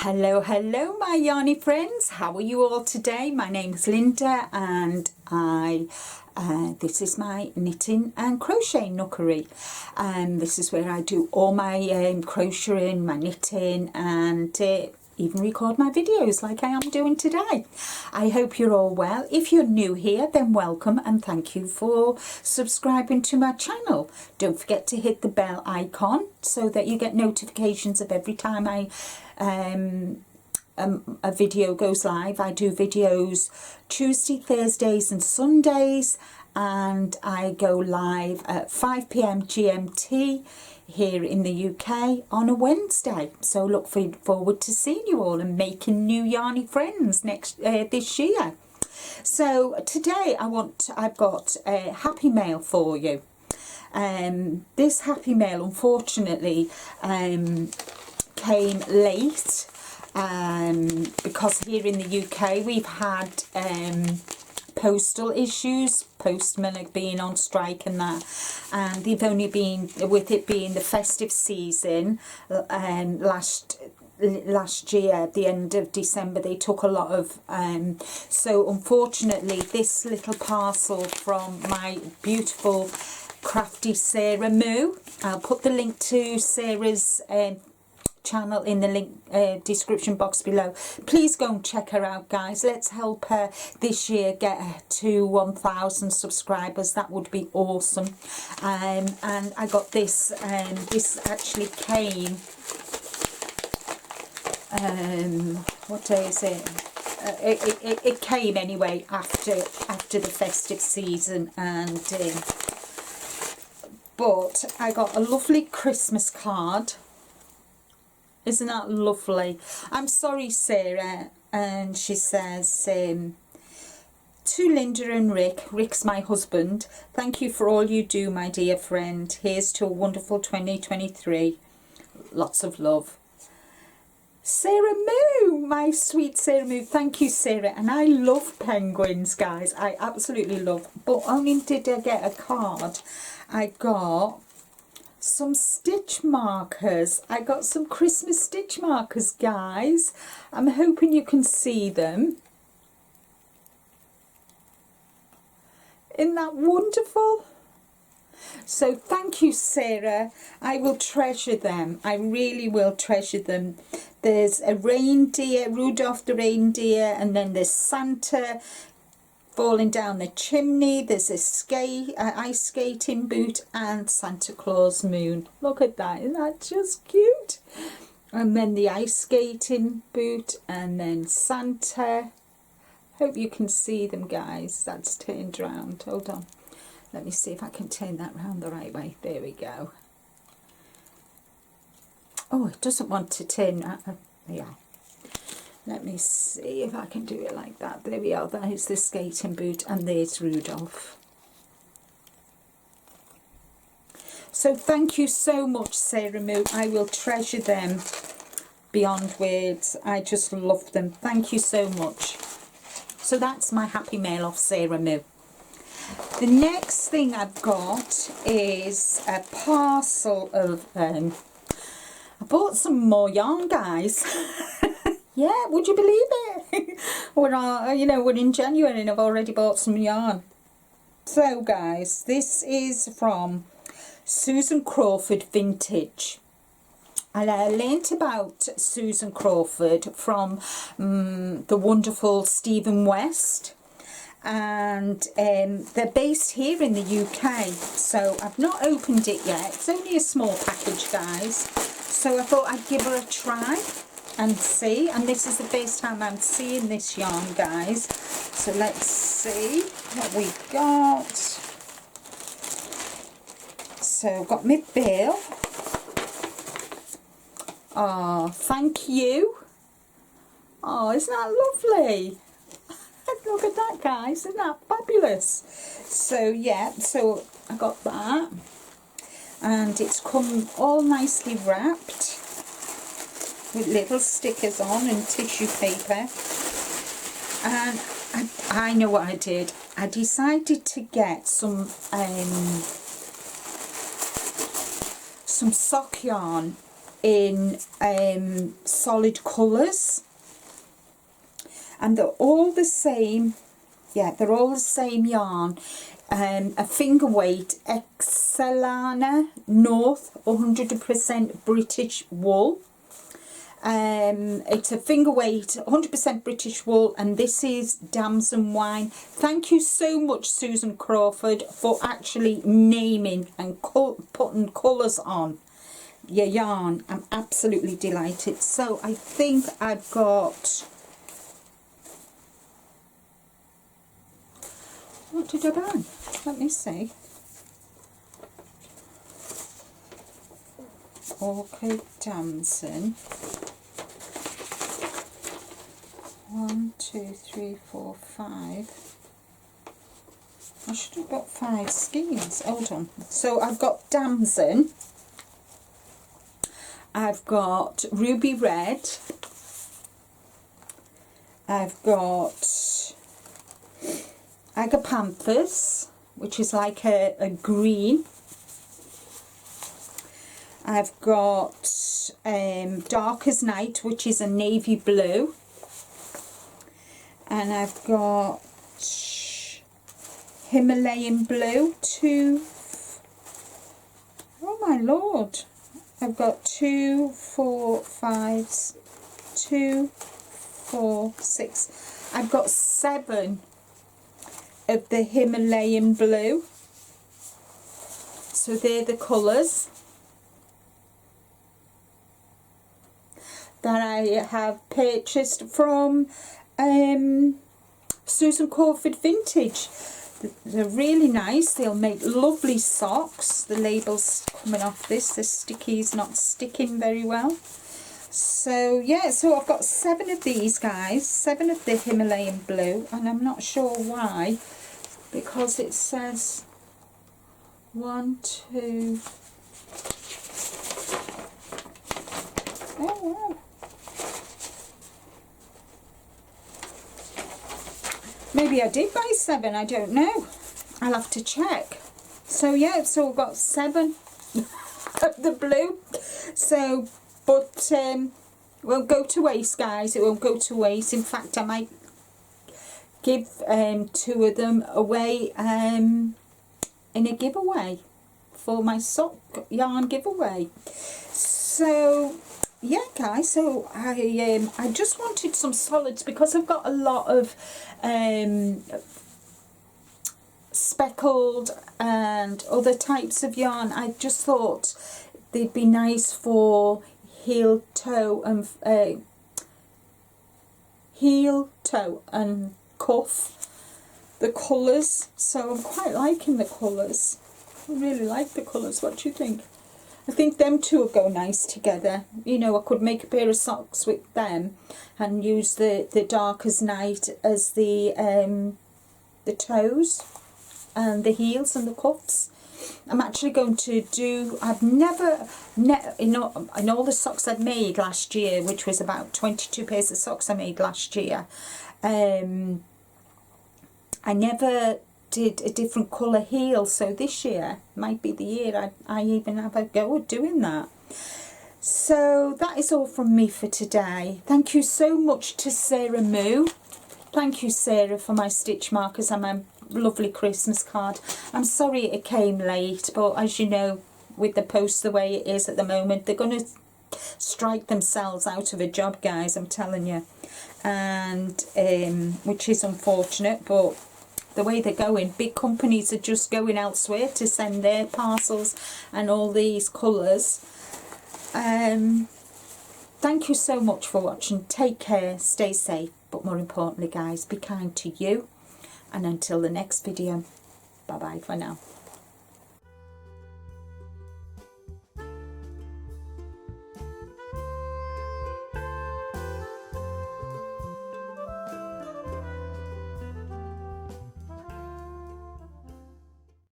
Hello, hello my yarny friends. How are you all today? My name is Linda and this is my knitting and crochet nookery. This is where I do all my crocheting, my knitting and even record my videos like I am doing today. I hope you're all well. If you're new here, then welcome and thank you for subscribing to my channel. Don't forget to hit the bell icon so that you get notifications of every time a video goes live. I do videos Tuesday, Thursdays and Sundays, and I go live at 5 PM GMT here in the UK on a Wednesday. So look forward to seeing you all and making new yarny friends this year. So today I've got a happy mail for you. This happy mail unfortunately came late because here in the UK we've had postal issues, postmen have been on strike and that, and they've only been, with it being the festive season, last year at the end of December they took a lot of so unfortunately this little parcel from my beautiful crafty Sarah Moo, I'll put the link to Sarah's channel in the link description box below. Please go and check her out, guys. Let's help her this year get to 1,000 subscribers. That would be awesome. And I got this, this actually came what day is it? It came anyway after the festive season, and but I got a lovely Christmas card. Isn't that lovely? I'm sorry, Sarah. And she says, to Linda and Rick, Rick's my husband, thank you for all you do, my dear friend. Here's to a wonderful 2023. Lots of love. Sarah Moo, my sweet Sarah Moo. Thank you, Sarah. And I love penguins, guys. I absolutely love. But only did I get a card, I got some stitch markers. I got some Christmas stitch markers, guys. I'm hoping you can see them. Isn't that wonderful? So thank you, Sarah. I will treasure them. I really will treasure them. There's a reindeer, Rudolph the reindeer, and then there's Santa falling down the chimney. There's a ice skating boot and Santa Claus moon. Look at that, isn't that just cute? And then the ice skating boot, and then Santa. Hope you can see them, guys. That's turned round. Hold on, let me see if I can turn that round the right way. There we go. Oh, it doesn't want to turn that. Yeah. Let me see if I can do it like that. There we are. That is the skating boot, and there's Rudolph. So thank you so much, Sarah Moo. I will treasure them beyond words. I just love them. Thank you so much. So that's my happy mail off Sarah Moo. The next thing I've got is a parcel of I bought some more yarn, guys. Yeah, would you believe it? We're in January and I've already bought some yarn. So guys, this is from Susan Crawford Vintage. And I learnt about Susan Crawford from the wonderful Stephen West. And they're based here in the UK. So I've not opened it yet. It's only a small package, guys. So I thought I'd give her a try and see, and this is the first time I'm seeing this yarn, guys. So let's see what we got. So got my bill. Oh, thank you. Oh, isn't that lovely? Look at that, guys. Isn't that fabulous? So yeah, so I got that, and it's come all nicely wrapped with little stickers on and tissue paper. And I know what I did. I decided to get some sock yarn in solid colours, and they're all the same. Yeah, they're all the same yarn. A finger weight Excelana North 100% British wool. It's a finger weight 100% British wool, and this is Damson Wine. Thank you so much, Susan Crawford, for actually naming and putting colours on your yarn. I'm absolutely delighted. So I think I've got, what did I buy? Let me see. Orchid Damson. 1, 2, 3, 4, 5. I should have got 5 skeins. Hold on. So I've got Damson. I've got Ruby Red. I've got Agapanthus, which is like a green. I've got Dark as Night, which is a navy blue. And I've got Himalayan Blue, 2, oh my lord, I've got 2, 4, 5, 2, 4, 6, I've got 7 of the Himalayan Blue. So they're the colours that I have purchased from Susan Crawford Vintage. They're really nice. They'll make lovely socks. The label's coming off this. The sticky's not sticking very well. So yeah, so I've got 7 of these guys, 7 of the Himalayan Blue, and I'm not sure why, because it says 1, 2. Oh wow. Maybe I did buy 7, I don't know. I'll have to check. So yeah, so I've got 7 of the blue. So, but it won't go to waste, guys. It won't go to waste. In fact, I might give 2 of them away in a giveaway for my sock yarn giveaway. So yeah, guys, so I just wanted some solids because I've got a lot of speckled and other types of yarn. I just thought they'd be nice for heel, toe and cuff, the colours. So I'm quite liking the colours. I really like the colours. What do you think? I think them two will go nice together. You know, I could make a pair of socks with them and use the Dark as Night as the toes and the heels and the cuffs. I'm actually going to do, I've never, in all the socks I'd made last year, which was about 22 pairs of socks I made last year, I never did a different colour heel, so this year might be the year I even have a go at doing that. So that is all from me for today. Thank you so much to Sarah Moo. Thank you, Sarah, for my stitch markers and my lovely Christmas card. I'm sorry it came late, but as you know, with the post the way it is at the moment, they're going to strike themselves out of a job, guys, I'm telling you. And which is unfortunate, but the way they're going, big companies are just going elsewhere to send their parcels and all these colours. Thank you so much for watching. Take care, stay safe, but more importantly, guys, be kind to you. And until the next video, bye bye for now.